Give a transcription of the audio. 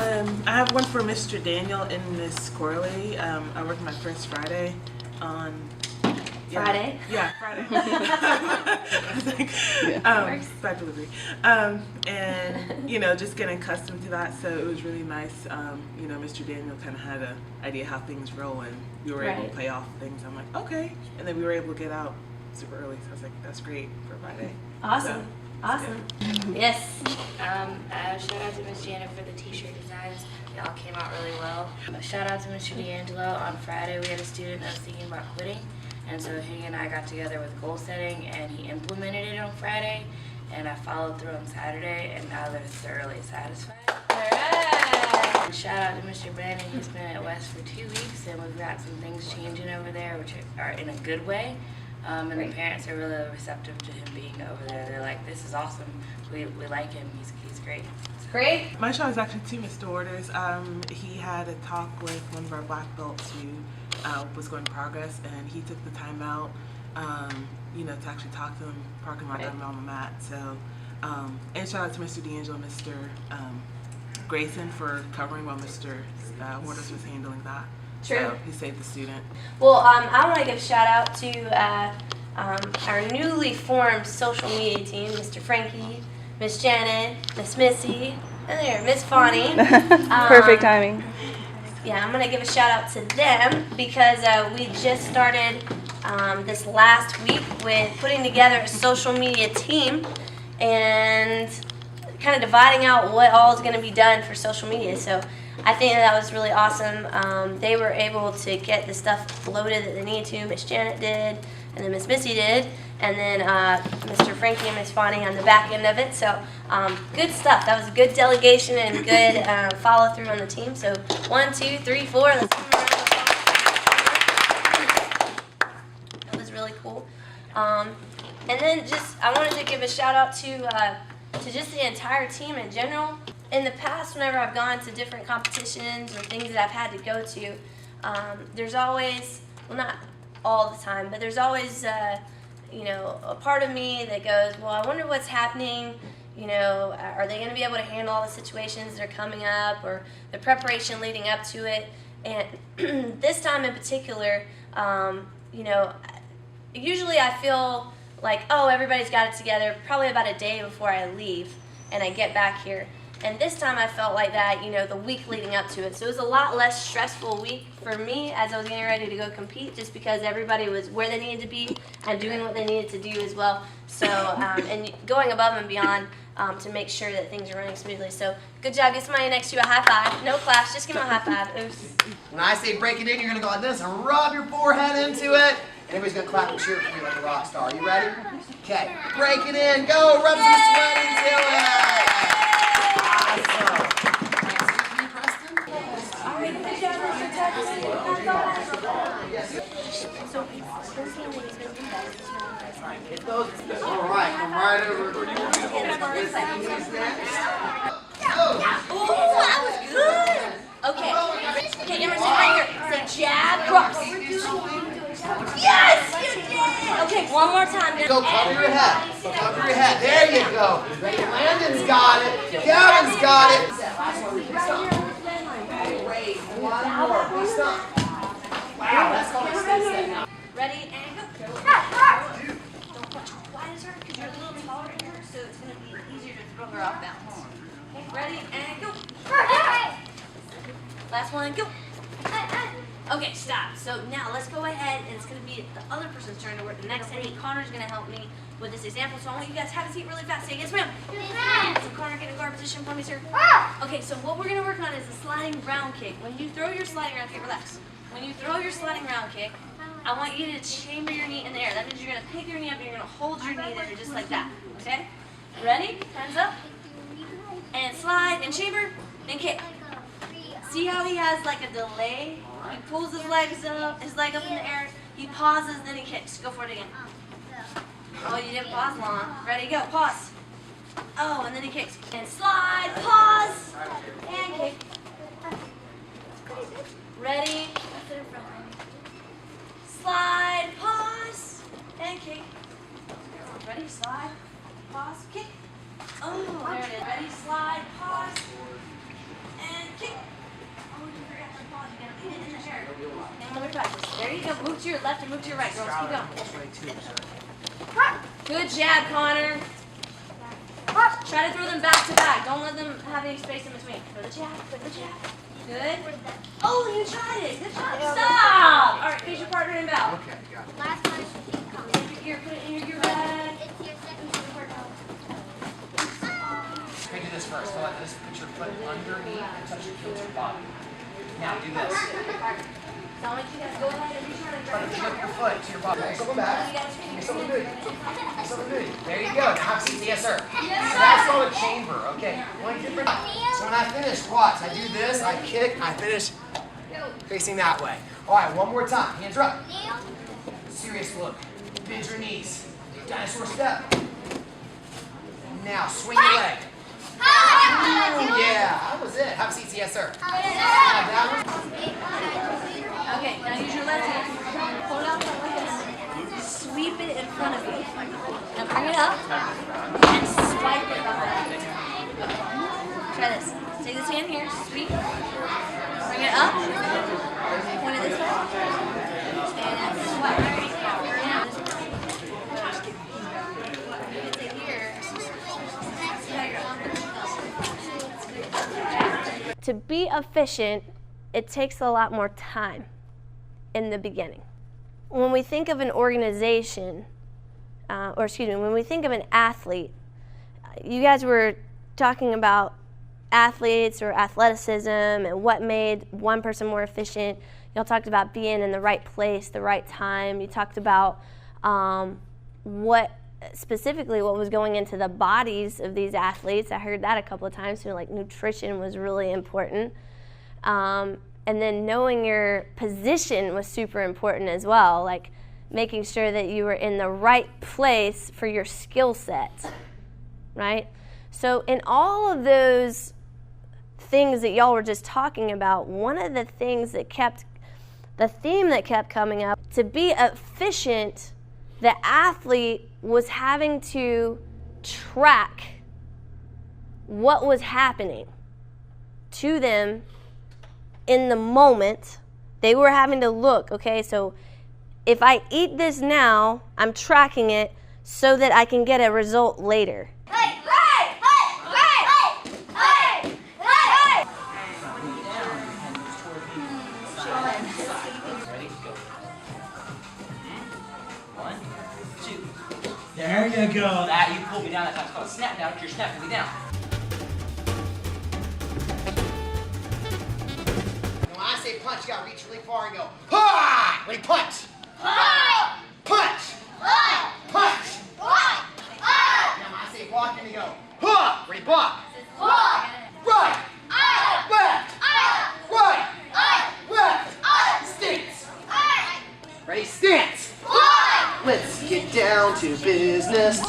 I have one for Mr. Daniel and Miss Corley. I work my first Friday on Friday? Yeah, Friday. I was like, back delivery. And, just getting accustomed to that. So it was really nice. Mr. Daniel kind of had an idea how things roll, and we were able to play off things. I'm like, okay. And then we were able to get out super early. So I was like, that's great for Friday. Awesome. So, awesome. Yes. Shout out to Miss Janet for the t-shirt designs. They all came out really well. Shout out to Mr. D'Angelo. On Friday we had a student that was thinking about quitting. And so he and I got together with goal setting, and he implemented it on Friday, and I followed through on Saturday, and now they're thoroughly satisfied. All right. And shout out to Mr. Brandon. He's been at West for 2 weeks, and we've got some things changing over there, which are in a good way. And the parents are really receptive to him being over there. They're like, this is awesome. We like him. He's great. Great. My shout is actually to Mr. Waters. He had a talk with one of our black belts who was going to progress, and he took the time out, to actually talk to him, parking lot on the mat. So, and shout out to Mr. D'Angelo and Mr. Grayson for covering while Mr. Waters was handling that. True. So he saved the student. Well, I want to give a shout out to our newly formed social media team, Mr. Frankie, Miss Janet, Miss Missy, and there, Miss Bonnie. Perfect timing. Yeah, I'm going to give a shout out to them because we just started this last week with putting together a social media team and kind of dividing out what all is going to be done for social media. So I think that was really awesome. They were able to get the stuff loaded that they needed to. Miss Janet did, and then Miss Missy did, and then Mr. Frankie and Miss Bonnie on the back end of it. So good stuff. That was a good delegation and good follow through on the team. So 1, 2, 3, 4. Let's give them a round of applause. That was really cool. And then I wanted to give a shout out to just the entire team in general. In the past, whenever I've gone to different competitions or things that I've had to go to, there's always, well, not all the time, but there's always a part of me that goes, well, I wonder what's happening. Are they going to be able to handle all the situations that are coming up, or the preparation leading up to it? And this time in particular, usually I feel like, oh, everybody's got it together probably about a day before I leave and I get back here. And this time I felt like that, the week leading up to it. So it was a lot less stressful week for me as I was getting ready to go compete, just because everybody was where they needed to be and doing what they needed to do as well. So, and going above and beyond to make sure that things are running smoothly. So good job. Give somebody next to you a high five. No claps, just give them a high five. Oops. When I say break it in, you're going to go like this and rub your forehead into it. And everybody's going to clap and cheer for you like a rock star. You ready? Okay. Break it in. Go. Rub some sweat into it. All right, come right over. Or do you want me to hold it? Oh, that was good. Okay, you're going to say right here. Say jab, cross. Yes, you did. Okay, one more time. Go cover your head. Cover your head. There you go. Landon's got it. Kevin's got it. Great. One more. Stop. Wow, that's called a ready, and go. Don't punch quite as hard because you're a little taller than her, so it's going to be easier to throw her off balance. Okay, ready, and go. Last one, go. Okay, stop. So now let's go ahead, and it's going to be the other person's turn to work the next technique. Connor's going to help me with this example, so I want you guys to have a seat really fast. Say yes, ma'am. So Connor, get a guard position for me, sir. Okay, so what we're going to work on is a sliding round kick. When you throw your sliding round kick, relax. When you throw your sliding round kick, I want you to chamber your knee in the air. That means you're going to pick your knee up and you're going to hold your knee there just like that. Okay? Ready? Hands up. And slide and chamber. Then kick. See how he has like a delay? He pulls his leg up in the air. He pauses, then he kicks. Go for it again. Oh, you didn't pause long. Ready? Go. Pause. Oh, and then he kicks. And slide. Pause. And kick. Ready? Slide, pause, and kick. Ready? Slide, pause, kick. Oh, there it is. Ready? Slide, pause, and kick. ready to go. Move to your left and move to your right, girls. Keep going. Right, too, sorry. Good jab, Connor. Try to throw them back to back. Don't let them have any space in between. Throw the jab. Throw the jab. Good. Oh, you tried it. Good job. Stop. All right, face your partner in bow. Okay, got it. Last one. Here, put it in your bag. It's your second partner. Okay, do this first. Go like this. Put your foot underneath and touch your heel to your body. Now do this. So I want you guys to go ahead and reach around and Try grab to your flip your foot to your body. Come back. Give me something good. Give me something good. There you go. Now have seats. Yes, sir. So that's called a chamber. Okay. One different. So when I finish, watch. I do this. I kick. I finish facing that way. All right. One more time. Hands up. Serious look. Bend your knees. Dinosaur step. Now swing your leg. Ooh, yeah. That was it. Have seats. Yes, sir. Okay, now use your left hand. Hold out front like this. Sweep it in front of you. Now bring it up and swipe it behind. Try this. Take this hand here, sweep. Bring it up. Point it this way. And swipe. Now this way. To be efficient, it takes a lot more time in the beginning. When we think of an organization, when we think of an athlete, you guys were talking about athletes or athleticism and what made one person more efficient. Y'all talked about being in the right place, the right time. You talked about what was going into the bodies of these athletes. I heard that a couple of times. So like nutrition was really important. And then knowing your position was super important as well, like making sure that you were in the right place for your skill set, right? So in all of those things that y'all were just talking about, one of the things that the theme that kept coming up, to be efficient, the athlete was having to track what was happening to them in the moment. They were having to look, okay, so if I eat this now, I'm tracking it so that I can get a result later. There you go. That you pulled me down. That time it's called a snap down. You're snapping me down. When I say punch, you gotta reach really far and go, ha! Ready, punch! Ha! Punch! Ha! Punch! Ha! Now when I say block, you're gonna go, ha! Ready, block! Ha! Right! Left! Right! Left! Stance! Ready, stance! Let's get down to business.